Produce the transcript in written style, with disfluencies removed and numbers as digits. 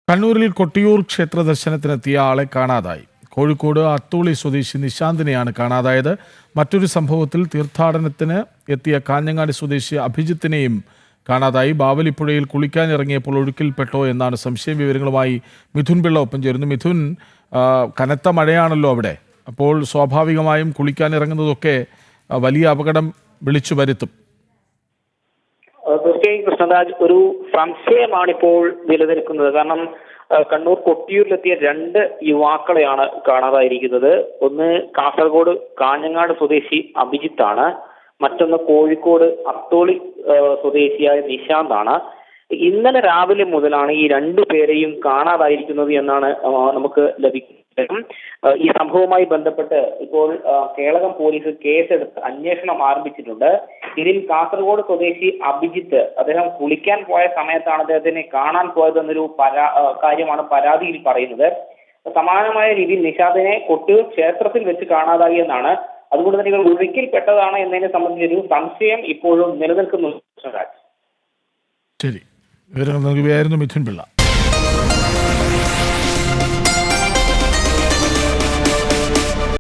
കണ്ണൂരിൽ കൊട്ടിയൂർ ക്ഷേത്ര ദർശനത്തിനെത്തിയ ആളെ കാണാതായി. കോഴിക്കോട് അത്തോളി സ്വദേശി നിശാന്തിനെയാണ് കാണാതായത്. മറ്റൊരു സംഭവത്തിൽ തീർത്ഥാടനത്തിന് എത്തിയ കാഞ്ഞങ്ങാട് സ്വദേശി അഭിജിത്തിനെയും കാണാതായി. ബാവലിപ്പുഴയിൽ കുളിക്കാനിറങ്ങിയപ്പോൾ ഒഴുക്കിൽപ്പെട്ടോ എന്നാണ് സംശയം. വിവരങ്ങളുമായി മിഥുൻ പിള്ള ഒപ്പം ചേരുന്നു. മിഥുൻ, കനത്ത മഴയാണല്ലോ അവിടെ, അപ്പോൾ സ്വാഭാവികമായും കുളിക്കാനിറങ്ങുന്നതൊക്കെ വലിയ അപകടം വിളിച്ചു വരുത്തും. തീർച്ചയായും കൃഷ്ണരാജ്, ഒരു സംശയമാണിപ്പോൾ നിലനിൽക്കുന്നത്. കാരണം കണ്ണൂർ കൊട്ടിയൂരിലെത്തിയ രണ്ട് യുവാക്കളെയാണ് കാണാതായിരിക്കുന്നത്. ഒന്ന് കാസർഗോഡ് കാഞ്ഞങ്ങാട് സ്വദേശി അഭിജിത്താണ്, മറ്റൊന്ന് കോഴിക്കോട് അത്തോളി സ്വദേശിയായ നിശാന്താണ്. ഇന്നലെ രാവിലെ മുതലാണ് ഈ രണ്ടു പേരെയും കാണാതായിരിക്കുന്നത് എന്നാണ് നമുക്ക് ലഭിക്കുന്നത്. ഈ സംഭവവുമായി ബന്ധപ്പെട്ട് ഇപ്പോൾ കേളകം പോലീസ് കേസെടുത്ത് അന്വേഷണം ആരംഭിച്ചിട്ടുണ്ട്. ഇതിൽ കാസർഗോഡ് സ്വദേശി അഭിജിത്ത്, അദ്ദേഹം കുളിക്കാൻ പോയ സമയത്താണ് അദ്ദേഹത്തിനെ കാണാൻ പോയതെന്നൊരു കാര്യമാണ് പരാതിയിൽ പറയുന്നത്. സമാനമായ രീതിയിൽ നിഷാദിനെ കൊട്ടിയൂർ ക്ഷേത്രത്തിൽ വെച്ച് കാണാതായി എന്നാണ്. അതുകൊണ്ട് തന്നെ ഇവർ ഒഴുക്കിൽപ്പെട്ടതാണ് എന്നതിനെ സംബന്ധിച്ചൊരു സംശയം ഇപ്പോഴും നിലനിൽക്കുന്നു. ശരി, വിവരങ്ങൾ നൽകുകയായിരുന്നു മിഥുൻ പിള്ള.